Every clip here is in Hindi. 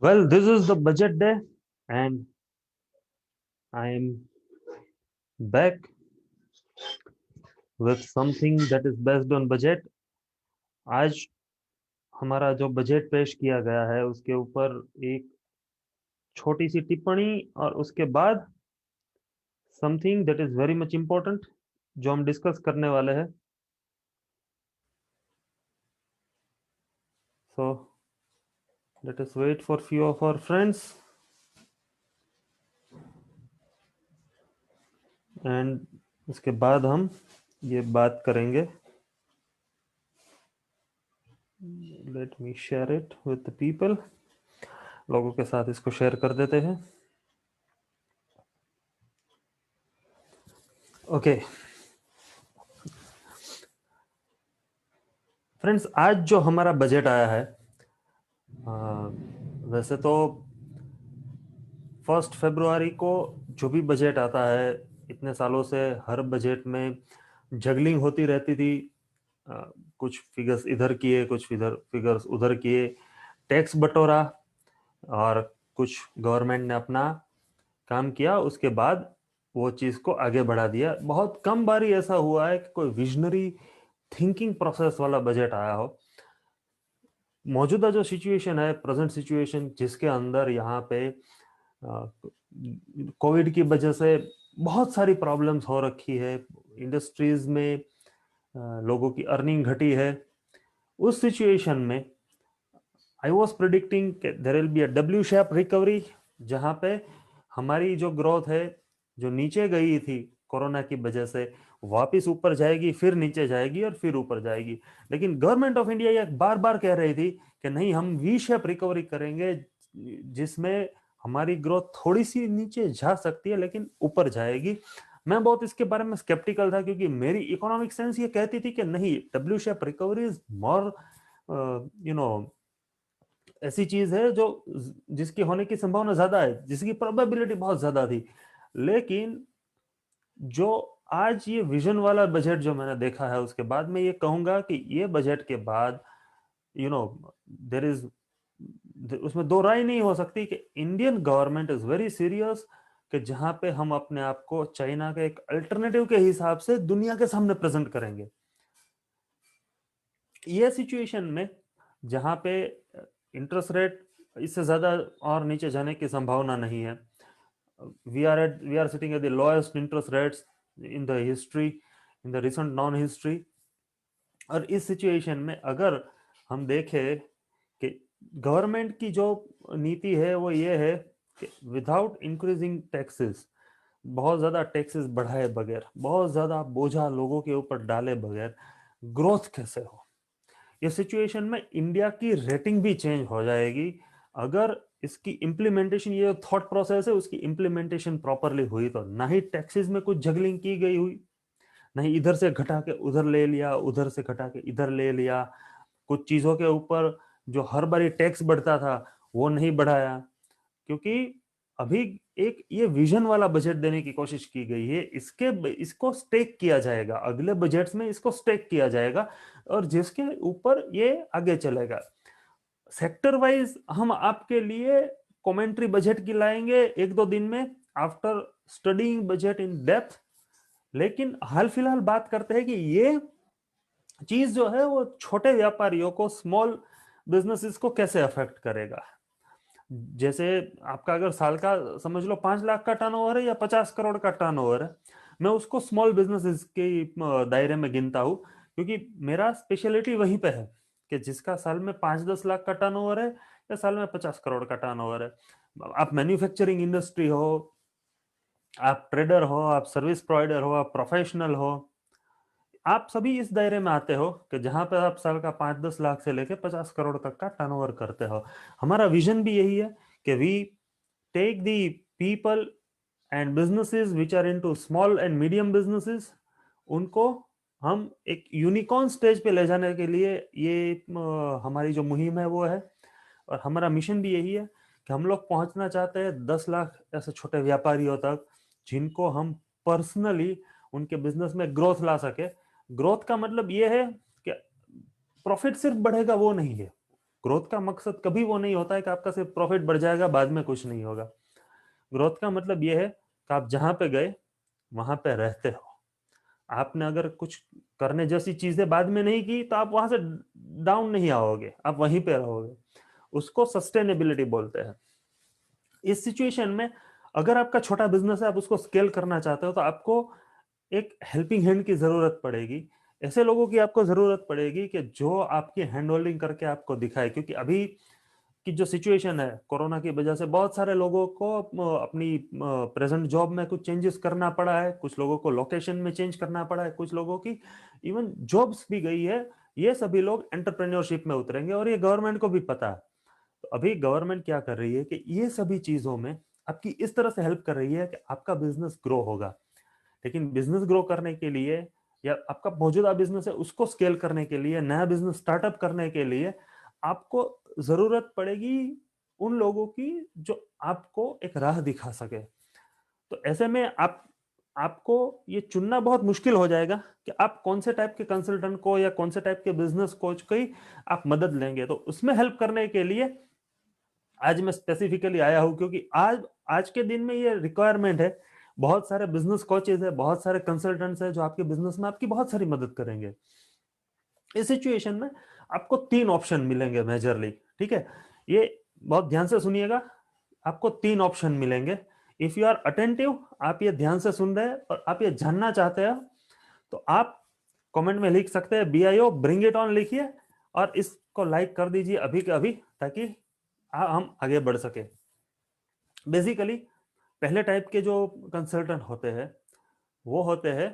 Well, this is the budget day, and I am back with something that is based on budget. आज हमारा जो बजट पेश किया गया है उसके ऊपर एक छोटी सी टिप्पणी और उसके बाद something that is very much important जो हम डिस्कस करने वाले हैं. So let us wait for few of our friends and उसके बाद हम ये बात करेंगे. Let me share it with the people. लोगों के साथ इसको शेयर कर देते हैं. ओके फ्रेंड्स, आज जो हमारा बजट आया है, वैसे तो 1 फरवरी को जो भी बजट आता है, इतने सालों से हर बजट में जगलिंग होती रहती थी. कुछ फिगर्स इधर किए, कुछ फिगर्स उधर किए, टैक्स बटोरा और कुछ गवर्नमेंट ने अपना काम किया. उसके बाद वो चीज को आगे बढ़ा दिया. बहुत कम बारी ऐसा हुआ है कि कोई विजनरी थिंकिंग प्रोसेस वाला बजट आया हो. मौजूदा जो सिचुएशन है, प्रेजेंट सिचुएशन, जिसके अंदर यहाँ पे कोविड की वजह से बहुत सारी प्रॉब्लम्स हो रखी है, इंडस्ट्रीज में लोगों की अर्निंग घटी है. उस सिचुएशन में I was predicting there will be a W shape recovery, जहाँ पे हमारी जो ग्रोथ है, जो नीचे गई थी कोरोना की वजह से, वापस ऊपर जाएगी, फिर नीचे जाएगी और फिर ऊपर जाएगी. लेकिन गवर्नमेंट ऑफ इंडिया ये बार बार कह रही थी कि नहीं, हम वी शेप रिकवरी करेंगे, जिसमें हमारी ग्रोथ थोड़ी सी नीचे जा सकती है लेकिन ऊपर जाएगी. मैं बहुत इसके बारे में स्केप्टिकल था, क्योंकि मेरी इकोनॉमिक सेंस ये कहती थी कि नहीं, W shape recovery is more you know ऐसी चीज है जो जिसकी होने की संभावना ज्यादा है, जिसकी प्रोबेबिलिटी बहुत ज्यादा थी. लेकिन जो आज ये विजन वाला बजट जो मैंने देखा है, उसके बाद मैं ये कहूंगा कि ये बजट के बाद देर इज उसमें दो राय नहीं हो सकती कि Indian government is very serious, कि जहां पे हम अपने आप को चाइना के एक अल्टरनेटिव के हिसाब से दुनिया के सामने प्रेजेंट करेंगे. ये सिचुएशन में जहां पे इंटरेस्ट रेट इससे ज्यादा और नीचे जाने की संभावना नहीं है, we are sitting at the lowest interest rates in the history, in the recent non history. और इस सिचुएशन में अगर हम देखें कि गवर्नमेंट की जो नीति है वो ये है कि विदाउट इंक्रीजिंग टैक्सेस, बहुत ज्यादा टैक्सेस बढ़ाए बगैर, बहुत ज्यादा बोझा लोगों के ऊपर डाले बगैर ग्रोथ कैसे हो. ये सिचुएशन में इंडिया की रेटिंग भी चेंज हो जाएगी अगर इसकी इंप्लीमेंटेशन, ये थॉट प्रोसेस है उसकी इंप्लीमेंटेशन प्रॉपरली हुई तो. ना ही टैक्सेस में कुछ जगलिंग की गई हुई, नहीं इधर से घटा के उधर ले लिया, उधर से घटा के इधर ले लिया. कुछ चीजों के ऊपर जो हर बार टैक्स बढ़ता था वो नहीं बढ़ाया, क्योंकि अभी एक ये विजन वाला बजट देने की कोशिश की गई है. इसको स्टेक किया जाएगा, अगले बजट्स में इसको स्टेक किया जाएगा और जिसके ऊपर ये आगे चलेगा. सेक्टर वाइज हम आपके लिए कमेंट्री बजट की लाएंगे 1-2 दिन में, after studying budget in depth. लेकिन हाल फिलहाल बात करते हैं कि ये चीज जो है वो छोटे व्यापारियों को, स्मॉल बिजनेसेस को कैसे अफेक्ट करेगा. जैसे आपका अगर साल का समझ लो 5 लाख का टर्नओवर है या 50 करोड़ का टर्नओवर है, मैं उसको स्मॉल बिजनेसेस के दायरे में गिनता हूँ, क्योंकि मेरा स्पेशलिटी वहीं पे है कि जिसका साल में 5-10 लाख का टर्नओवर है या साल में 50 करोड़ का टर्नओवर है. आप मैन्युफैक्चरिंग इंडस्ट्री हो, आप ट्रेडर हो, आप सर्विस प्रोवाइडर हो, आप प्रोफेशनल हो, आप सभी इस दायरे में आते हो कि जहां पे आप साल का 5-10 लाख से लेके 50 करोड़ तक का टर्नओवर करते हो. हमारा विजन भी यही है कि we take the people and businesses which are into small and medium businesses, उनको हम एक यूनिकॉर्न स्टेज पे ले जाने के लिए ये हमारी जो मुहिम है वो है. और हमारा मिशन भी यही है कि हम लोग पहुंचना चाहते हैं 10 लाख ऐसे छोटे व्यापारियों तक, जिनको हम पर्सनली उनके बिजनेस में ग्रोथ ला सके. ग्रोथ का मतलब ये है कि प्रॉफिट सिर्फ बढ़ेगा वो नहीं है, ग्रोथ का मकसद कभी वो नहीं होता है कि आपका सिर्फ प्रॉफिट बढ़ जाएगा बाद में कुछ नहीं होगा। ग्रोथ का मतलब ये है कि आप जहां पे गए वहां पे रहते हो। आपने अगर कुछ करने जैसी चीजें बाद में नहीं की तो आप वहां से डाउन नहीं आओगे, आप वहीं पे रहोगे। उसको सस्टेनेबिलिटी बोलते हैं। इस सिचुएशन में अगर आपका छोटा बिजनेस है, आप उसको स्केल करना चाहते हो, तो आपको एक हेल्पिंग हैंड की जरूरत पड़ेगी। ऐसे लोगों की आपको जरूरत पड़ेगी कि जो आपकी हैंड होल्डिंग करके आपको दिखाए, क्योंकि अभी की जो सिचुएशन है कोरोना की वजह से बहुत सारे लोगों को अपनी प्रेजेंट जॉब में कुछ चेंजेस करना पड़ा है, कुछ लोगों को लोकेशन में चेंज करना पड़ा है, कुछ लोगों की इवन जॉब्स भी गई है। ये सभी लोग एंटरप्रेन्योरशिप में उतरेंगे और ये गवर्नमेंट को भी पता है। तो अभी गवर्नमेंट क्या कर रही है कि ये सभी चीजों में आपकी इस तरह से हेल्प कर रही है कि आपका बिजनेस ग्रो होगा। लेकिन बिजनेस ग्रो करने के लिए या आपका मौजूदा बिजनेस है उसको स्केल करने के लिए, नया बिजनेस स्टार्टअप करने के लिए आपको जरूरत पड़ेगी उन लोगों की जो आपको एक राह दिखा सके। तो ऐसे में आपको ये चुनना बहुत मुश्किल हो जाएगा कि आप कौन से टाइप के कंसल्टेंट को या कौन से टाइप के बिजनेस कोच की आप मदद लेंगे। तो उसमें हेल्प करने के लिए आज मैं स्पेसिफिकली आया हूं, क्योंकि आज आज के दिन में ये रिक्वायरमेंट है। बहुत सारे बिजनेस कोचेज है, बहुत सारे कंसल्टेंट्स है जो आपके बिजनेस में आपकी बहुत सारी मदद करेंगे। इस सिचुएशन में आपको 3 ऑप्शन मिलेंगे मेजरली, ठीक है। ये बहुत ध्यान से सुनिएगा, आपको 3 ऑप्शन मिलेंगे। इफ यू आर अटेंटिव, आप ये ध्यान से सुन रहे हैं और आप ये जानना चाहते हैं, तो आप कमेंट में लिख सकते हैं BIO ब्रिंग इट ऑन लिखिए और इसको लाइक कर दीजिए अभी के अभी, ताकि हम आगे बढ़ सके। बेसिकली पहले टाइप के जो कंसल्टेंट होते हैं वो होते हैं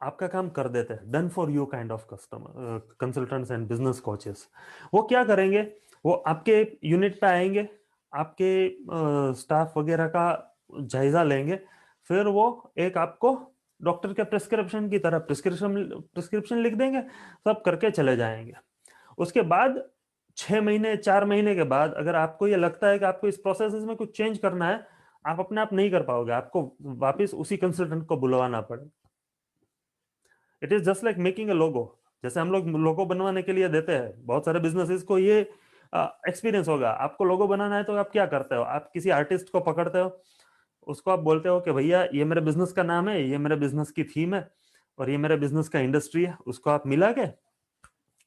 आपका काम कर देते हैं, done for you kind of customer consultants and business coaches. वो क्या करेंगे, वो आपके यूनिट पे आएंगे, आपके स्टाफ वगैरह का जायजा लेंगे, फिर वो एक आपको डॉक्टर के प्रिस्क्रिप्शन की तरह प्रिस्क्रिप्शन लिख देंगे, सब करके चले जाएंगे। उसके बाद 6 महीने 4 महीने के बाद अगर आपको ये लगता है कि आपको इस प्रोसेस में कुछ चेंज करना है, आप अपने आप नहीं कर पाओगे, आपको वापस उसी कंसल्टेंट को बुलवाना पड़ेगा। It is just like making a logo. जैसे हम लोग लोगो बनवाने के लिए देते हैं, बहुत सारे बिजनेसेस को ये एक्सपीरियंस होगा। आपको लोगो बनाना है तो आप क्या करते हो, आप किसी आर्टिस्ट को पकड़ते हो, उसको आप बोलते हो कि भैया ये मेरे बिजनेस का नाम है, ये मेरे बिजनेस की थीम है और ये मेरे बिजनेस का इंडस्ट्री है, उसको आप मिला के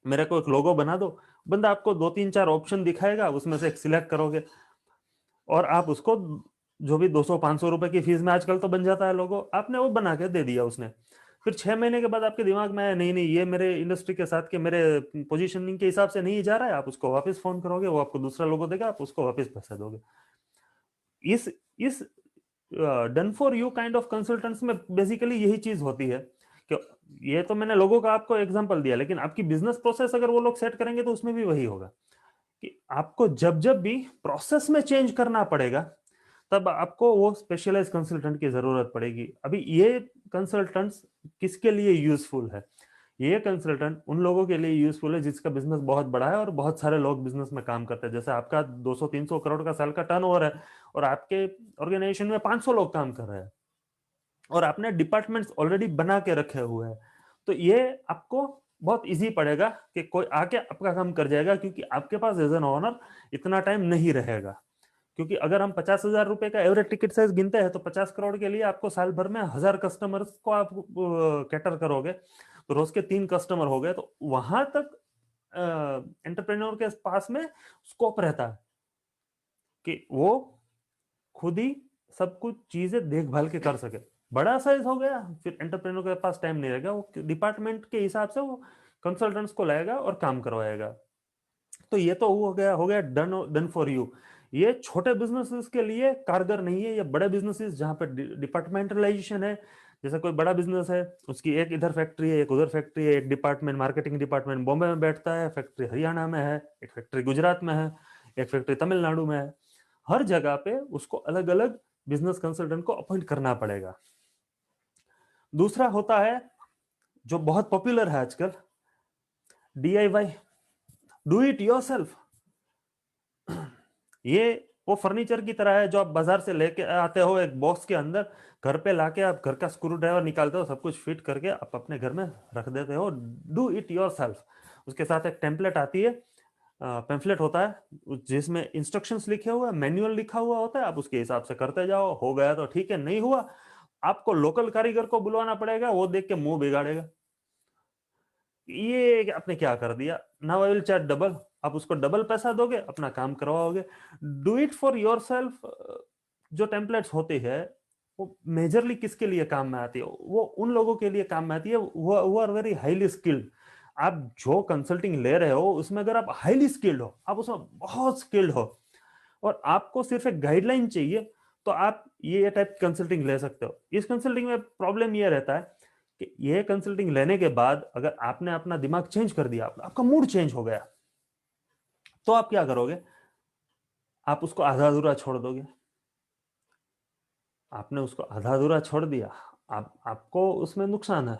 मेरे को एक लोगो बना दो। बंदा आपको 2 3 4 ऑप्शन दिखाएगा, उसमें से एक सिलेक्ट करोगे और आप उसको जो भी 200 500 रुपए की फीस में आजकल तो बन जाता है लोगो, आपने वो बना के दे दिया उसने। फिर 6 महीने के बाद आपके दिमाग में आया नहीं नहीं ये मेरे इंडस्ट्री के साथ के मेरे पोजीशनिंग के हिसाब से नहीं जा रहा है, आप उसको वापस फोन करोगे, वो आपको दूसरा लोगो देगा, आप उसको वापस पैसे दोगे। इस done for you kind of consultants में बेसिकली यही चीज होती है कि ये तो मैंने लोगों का आपको एग्जांपल दिया, लेकिन आपकी बिजनेस प्रोसेस अगर वो लोग सेट करेंगे तो उसमें भी वही होगा कि आपको जब जब भी प्रोसेस में चेंज करना पड़ेगा तब आपको वो स्पेशलाइज कंसल्टेंट की जरूरत पड़ेगी। अभी ये कंसल्टेंट्स किसके लिए यूजफुल है, ये कंसल्टेंट उन लोगों के लिए यूजफुल है जिसका बिजनेस बहुत बड़ा है और बहुत सारे लोग बिजनेस में काम करते हैं। जैसे आपका 200 300 करोड़ का साल का टर्नओवर है और आपके ऑर्गेनाइजेशन में 500 लोग काम कर रहे हैं और आपने डिपार्टमेंट्स ऑलरेडी बना के रखे हुए हैं, तो ये आपको बहुत इजी पड़ेगा कि कोई आके आपका काम कर जाएगा, क्योंकि आपके पास एज एन ओनर इतना टाइम नहीं रहेगा। क्योंकि अगर हम 50,000 रुपए का एवरेज टिकट साइज गिनते हैं तो 50 करोड़ के लिए आपको साल भर में 1000 कस्टमर्स को आप कैटर करोगे, तो रोज के 3 कस्टमर हो गए, तो वहां तक एंटरप्रेन्योर के पास में स्कोप रहता है कि वो खुद ही सब कुछ चीजें देखभाल के कर सके। बड़ा साइज हो गया फिर एंटरप्रेन्योर के पास टाइम नहीं रहेगा, वो डिपार्टमेंट के हिसाब से वो कंसल्टेंट्स को लाएगा और काम करवाएगा। तो ये तो हो गया डन डन फॉर यू। ये छोटे बिजनेसेस के लिए कारगर नहीं है, ये बड़े बिजनेसेस जहां पे डिपार्टमेंटलाइजेशन है। जैसे कोई बड़ा बिजनेस है, उसकी एक इधर फैक्ट्री है, एक उधर फैक्ट्री है, एक डिपार्टमेंट मार्केटिंग डिपार्टमेंट बॉम्बे में बैठता है, फैक्ट्री हरियाणा में है, एक फैक्ट्री गुजरात में है, एक फैक्ट्री तमिलनाडु में है। हर जगह पे उसको अलग अलग बिजनेस कंसल्टेंट को अपॉइंट करना पड़ेगा। दूसरा होता है जो बहुत पॉपुलर है आजकल, DIY, डू इट योरसेल्फ। ये वो फर्नीचर की तरह है जो आप बाजार से लेके आते हो एक बॉक्स के अंदर, घर पे लाके आप घर का स्क्रू ड्राइवर निकालते हो, सब कुछ फिट करके आप अपने घर में रख देते हो। Do it yourself. उसके साथ एक टेम्पलेट आती है, पेम्फलेट होता है जिसमें इंस्ट्रक्शंस लिखे हुए, मैनुअल लिखा हुआ होता है, आप उसके हिसाब से करते जाओ, हो गया तो ठीक है, नहीं हुआ आपको लोकल कारीगर को बुलवाना पड़ेगा, वो देख के मुंह बिगाड़ेगा, ये आपने क्या कर दिया, now I will charge double, आप उसको डबल पैसा दोगे, अपना काम करवाओगे। Do it for yourself. जो टेम्पलेट्स होती है वो मेजरली किसके लिए काम में आती है, वो उन लोगों के लिए काम में आती है वो आर वेरी हाईली स्किल्ड। आप जो कंसल्टिंग ले रहे हो उसमें अगर आप हाईली स्किल्ड हो, आप उसमें बहुत स्किल्ड हो, और आपको सिर्फ एक गाइडलाइन चाहिए, तो आप ये टाइप कंसल्टिंग ले सकते हो। इस कंसल्टिंग में प्रॉब्लम ये रहता है कि ये कंसल्टिंग लेने के बाद अगर आपने अपना दिमाग चेंज कर दिया, आपका मूड चेंज हो गया, तो आप क्या करोगे, आप उसको आधा अधूरा छोड़ दोगे। आपने उसको आधा अधूरा छोड़ दिया, आपको उसमें नुकसान है,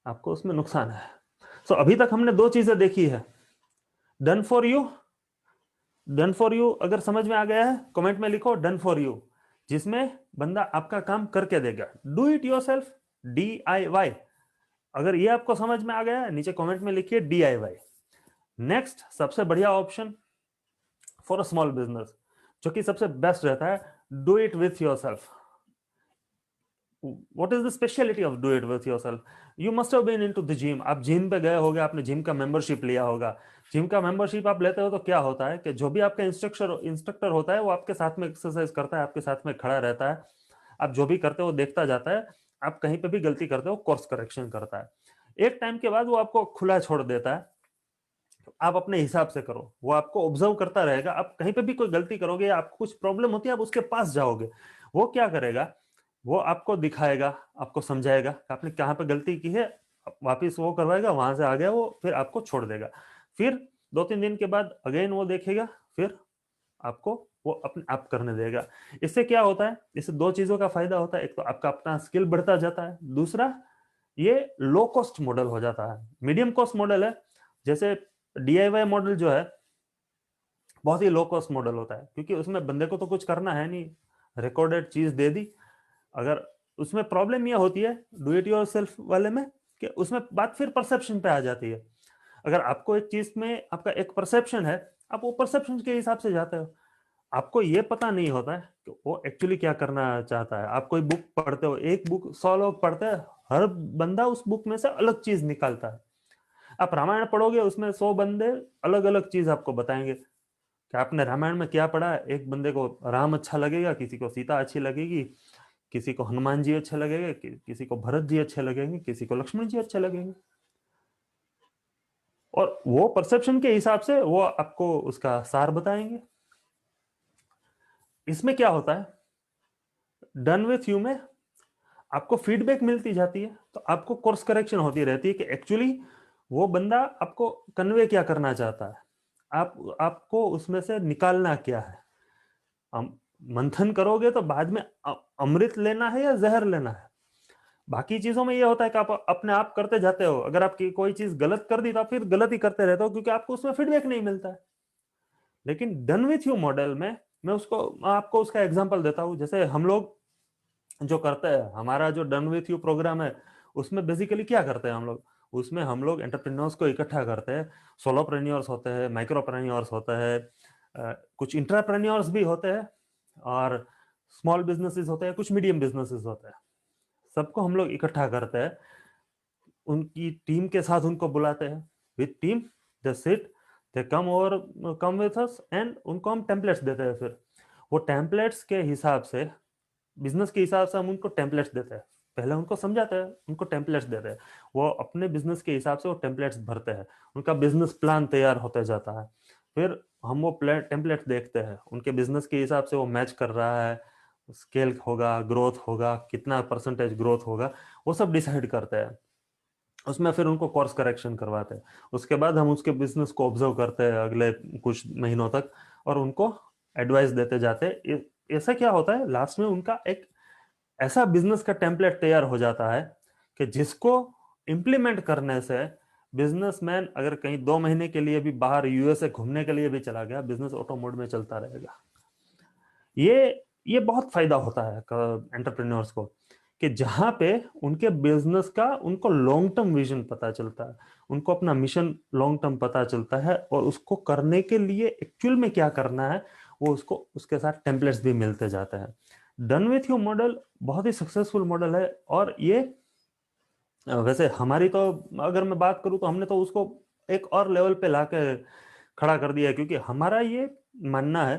आपको उसमें नुकसान है। सो अभी तक हमने दो चीजें देखी है, done for you, done for you अगर समझ में आ गया है कमेंट में लिखो डन फॉर यू, जिसमें बंदा आपका काम करके देगा, डू इट योरसेल्फ, DIY। अगर ये आपको समझ में आ गया है नीचे कमेंट में लिखिए DIY। नेक्स्ट सबसे बढ़िया option for a small business, जो कि सबसे बेस्ट रहता है, do it with yourself. What is the speciality of do it with yourself? You must have been into the gym। आप जिम पे गए होगे, आपने जिम का मेंबरशिप लिया होगा। जिम का मेंबरशिप आप लेते हो तो क्या होता है कि जो भी आपका इंस्ट्रक्टर होता है वो आपके साथ में एक्सरसाइज करता है, आपके साथ में खड़ा रहता है, आप जो भी करते हो देखता जाता है, आप कहीं पे भी गलती करते हो कोर्स करेक्शन करता है। एक टाइम के बाद वो आपको खुला छोड़ देता है, आप अपने हिसाब से करो, वो आपको ऑब्जर्व करता रहेगा, आप कहीं पे भी कोई गलती करोगे या आपको कुछ प्रॉब्लम होती है, आप उसके पास जाओगे, वो क्या करेगा, वो आपको दिखाएगा, आपको समझाएगा कि आपने कहाँ पे गलती की है, वापिस वो करवाएगा, वहां से आ गया वो, फिर आपको छोड़ देगा। फिर 2-3 दिन के बाद अगेन वो देखेगा, फिर आपको वो अपने आप करने देगा। इससे क्या होता है, इससे दो चीजों का फायदा होता है, एक तो आपका अपना स्किल बढ़ता जाता है, दूसरा ये लो कॉस्ट मॉडल हो जाता है। मीडियम कॉस्ट मॉडल है, जैसे DIY मॉडल जो है बहुत ही लो कॉस्ट मॉडल होता है, क्योंकि उसमें बंदे को तो कुछ करना है नहीं, रिकॉर्डेड चीज दे दी। अगर उसमें प्रॉब्लम यह होती है डू इट योरसेल्फ वाले में कि उसमें बात फिर परसेप्शन पे आ जाती है। अगर आपको एक चीज में आपका एक परसेप्शन है, आप वो परसेप्शन के हिसाब से जाते हो, आपको ये पता नहीं होता है कि वो एक्चुअली क्या करना चाहता है। आप कोई बुक पढ़ते हो, एक बुक 100 लोग पढ़ते हैं, हर बंदा उस बुक में से अलग चीज निकालता है। आप रामायण पढ़ोगे, उसमें 100 बंदे अलग अलग चीज आपको बताएंगे कि आपने रामायण में क्या पढ़ा है। एक बंदे को राम अच्छा लगेगा, किसी को सीता अच्छी लगेगी, किसी को हनुमान जी अच्छे लगेंगे, किसी को भरत जी अच्छे लगेंगे, किसी को लक्ष्मण जी अच्छे लगेंगे, और वो परसेप्शन के हिसाब से वो आपको उसका सार बताएंगे। इसमें क्या होता है, डन विथ यू में आपको फीडबैक मिलती जाती है, तो आपको कोर्स करेक्शन होती रहती है कि एक्चुअली वो बंदा आपको कन्वे क्या करना चाहता है, आपको उसमें से निकालना क्या है। मंथन करोगे तो बाद में अमृत लेना है या जहर लेना है। बाकी चीजों में ये होता है कि आप अपने आप करते जाते हो, अगर आपकी कोई चीज गलत कर दी तो आप फिर गलत ही करते रहते हो, क्योंकि आपको उसमें फीडबैक नहीं मिलता है। लेकिन डन विथ यू मॉडल में मैं आपको उसका एग्जांपल देता हूं। जैसे हम लोग जो करते हैं, हमारा जो डन विथ यू प्रोग्राम है, उसमें बेसिकली क्या करते हैं हम लोग, उसमें हम लोग एंटरप्रेन्योर्स को इकट्ठा करते हैं। सोलोप्रेन्योर्स होते हैं, माइक्रोप्रेन्योर्स होते हैं, कुछ इंट्राप्रेन्योर्स भी होते हैं, और स्मॉल बिजनेसेस होते हैं, कुछ मीडियम बिजनेसेस होते हैं। सबको हम लोग इकट्ठा करते हैं, उनकी टीम के साथ उनको बुलाते हैं, with team they sit, they come with us, and उनको हम टेम्पलेट्स देते हैं। फिर वो टेम्पलेट्स के हिसाब से, बिजनेस के हिसाब से हम उनको टेम्पलेट्स देते हैं, पहले उनको समझाते हैं, उनको टेम्पलेट्स देते हैं, वो अपने बिजनेस के हिसाब से वो टेम्पलेट्स भरते हैं, उनका बिजनेस प्लान तैयार होते जाता है। फिर हम वो टेम्पलेट्स देखते हैं, उनके बिजनेस के हिसाब से वो मैच कर रहा है, स्केल होगा, ग्रोथ होगा, कितना परसेंटेज ग्रोथ होगा, वो सब डिसाइड करते हैं। उसमें फिर उनको कोर्स करेक्शन करवाते हैं। उसके बाद हम उसके बिजनेस को ऑब्जर्व करते हैं अगले कुछ महीनों तक, और उनको एडवाइस देते जाते हैं। ऐसा क्या होता है, लास्ट में उनका एक ऐसा बिजनेस का टेम्पलेट तैयार हो जाता है कि जिसको इंप्लीमेंट करने से बिजनेसमैन अगर कहीं 2 महीने के लिए भी बाहर USA घूमने के लिए भी चला गया, बिजनेस ऑटो मोड में चलता रहेगा। ये बहुत फायदा होता है एंटरप्रेन्योर्स को, कि जहां पे उनके बिजनेस का उनको लॉन्ग टर्म विजन पता चलता है, उनको अपना मिशन लॉन्ग टर्म पता चलता है, और उसको करने के लिए एक्चुअल में क्या करना है वो उसको उसके साथ टेम्पलेट्स भी मिलते जाते हैं। डन विथ यू मॉडल बहुत ही सक्सेसफुल मॉडल है, और ये वैसे हमारी तो, अगर मैं बात करूं तो हमने तो उसको एक और लेवल पे लाके खड़ा कर दिया है, क्योंकि हमारा ये मानना है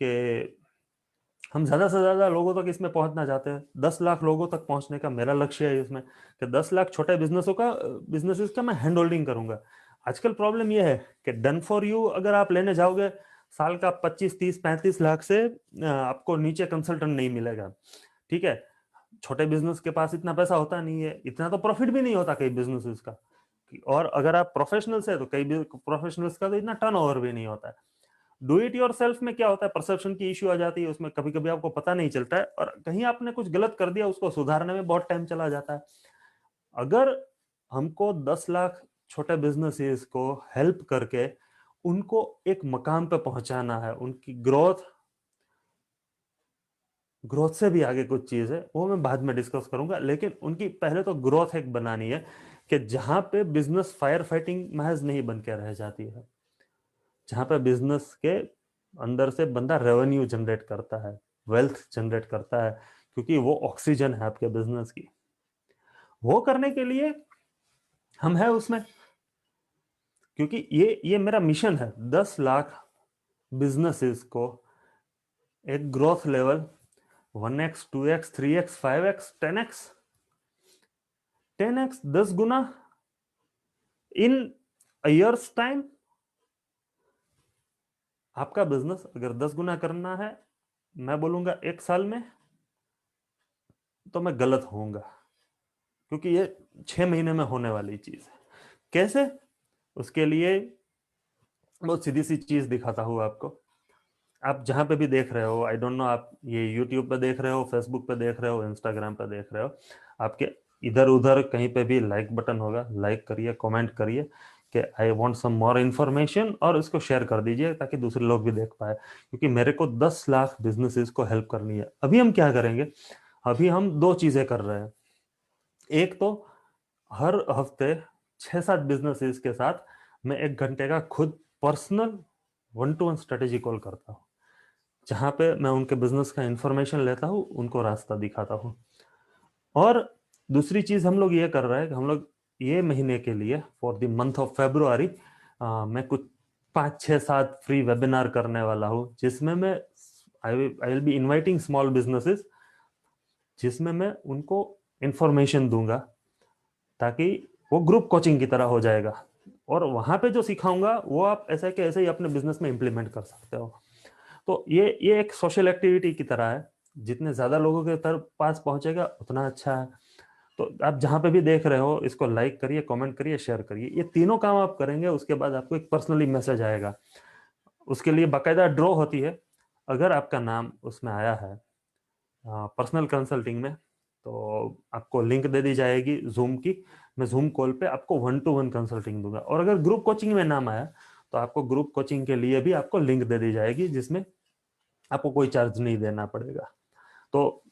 कि हम ज्यादा से ज्यादा लोगों तक इसमें पहुंचना चाहते हैं। 10 लाख लोगों तक पहुंचने का मेरा लक्ष्य है इसमें, कि 10 लाख छोटे बिजनेसेस का मैं हैंड होल्डिंग करूंगा। आजकल प्रॉब्लम यह है कि डन फॉर यू अगर आप लेने जाओगे, साल का 25, 30, 35 लाख से आपको नीचे कंसल्टेंट नहीं मिलेगा। ठीक है, छोटे बिजनेस के पास इतना पैसा होता नहीं है, इतना तो प्रॉफिट भी नहीं होता कई बिजनेसेस का, और अगर आप प्रोफेशनल्स है तो कई प्रोफेशनल्स का तो इतना टर्नओवर भी नहीं होता है। डू इट योर सेल्फ में क्या होता है, परसेप्शन की इश्यू आ जाती है उसमें, कभी कभी आपको पता नहीं चलता है, और कहीं आपने कुछ गलत कर दिया उसको सुधारने में बहुत टाइम चला जाता है। अगर हमको 10 लाख छोटे बिजनेसेस को हेल्प करके उनको एक मकाम पे पहुंचाना है, उनकी ग्रोथ से भी आगे कुछ चीज है वो मैं बाद में डिस्कस करूंगा, लेकिन उनकी पहले तो ग्रोथ एक बनानी है कि जहां पे बिजनेस फायर फाइटिंग महज नहीं बन के रह जाती है, जहां पे बिजनेस के अंदर से बंदा रेवेन्यू जनरेट करता है, वेल्थ जनरेट करता है, क्योंकि वो ऑक्सीजन है आपके बिजनेस की। वो करने के लिए हम है उसमें, क्योंकि ये मेरा मिशन है, 10 लाख बिजनेसेस को एक growth level 1x 2x 3x 5x 10x 10x 10 गुना इन ईयर्स टाइम। आपका बिजनेस अगर 10 गुना करना है, मैं बोलूंगा 1 साल में, तो मैं गलत होऊंगा, क्योंकि ये 6 महीने में होने वाली चीज है। कैसे? उसके लिए बहुत सीधी सी चीज दिखाता हूँ आपको। आप जहां पे भी देख रहे हो, आई डोंट नो, आप ये यूट्यूब पे देख रहे हो, फेसबुक पे देख रहे हो, इंस्टाग्राम पे देख रहे हो, आपके इधर उधर कहीं पे भी लाइक बटन होगा, लाइक करिए, कमेंट करिए कि I want some more information, और इसको शेयर कर दीजिए ताकि दूसरे लोग भी देख पाए, क्योंकि मेरे को 10 लाख बिजनेसेस को हेल्प करनी है। अभी हम क्या करेंगे, अभी हम दो चीजें कर रहे हैं। एक तो हर हफ्ते 6-7 बिजनेसेस के साथ मैं 1 घंटे का खुद पर्सनल 1-to-1 स्ट्रेटेजी कॉल करता हूँ, जहां पे मैं उनके बिजनेस का इंफॉर्मेशन लेता हूँ, उनको रास्ता दिखाता हूँ। और दूसरी चीज हम लोग ये कर रहे हैं कि हम लोग ये महीने के लिए for the month of February मैं कुछ 5-6-7 फ्री वेबिनार करने वाला हूँ, जिसमें मैं I will be inviting small businesses, जिसमें मैं उनको इंफॉर्मेशन दूंगा, ताकि वो ग्रुप कोचिंग की तरह हो जाएगा, और वहां पे जो सिखाऊंगा वो आप ऐसे के ऐसे ही अपने बिजनेस में इंप्लीमेंट कर सकते हो। तो ये एक सोशल एक्टिविटी की तरह है, जितने ज्यादा लोगों के तरफ पास पहुंचेगा उतना अच्छा है। तो आप जहां पे भी देख रहे हो, इसको लाइक करिए, कमेंट करिए, शेयर करिए। ये तीनों काम आप करेंगे, उसके बाद आपको एक पर्सनली मैसेज आएगा। उसके लिए बाकायदा ड्रॉ होती है। अगर आपका नाम उसमें आया है पर्सनल कंसल्टिंग में, तो आपको लिंक दे दी जाएगी जूम की। मैं जूम कॉल पे आपको 1-to-1 कंसल्टिंग दूंगा, और अगर ग्रुप कोचिंग में नाम आया तो आपको ग्रुप कोचिंग के लिए भी आपको लिंक दे दी जाएगी, जिसमें आपको कोई चार्ज नहीं देना पड़ेगा। तो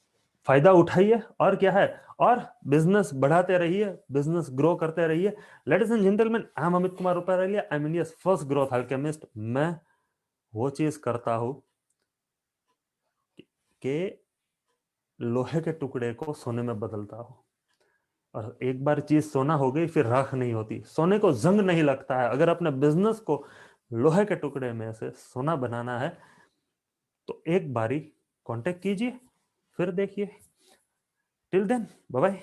फायदा उठाइए, और क्या है, और बिजनेस बढ़ाते रहिए, बिजनेस ग्रो करते रहिए। Ladies and gentleman, I am Amit Kumar Ruparelia, I am India's first growth alchemist. मैं वो चीज करता हूं कि लोहे के टुकड़े को सोने में बदलता हूं, और एक बार चीज सोना हो गई फिर राख नहीं होती, सोने को जंग नहीं लगता है। अगर अपने बिजनेस को लोहे के टुकड़े में से सोना बनाना है, तो एक बारी कांटेक्ट कीजिए, फिर देखिए। Till then, bye bye.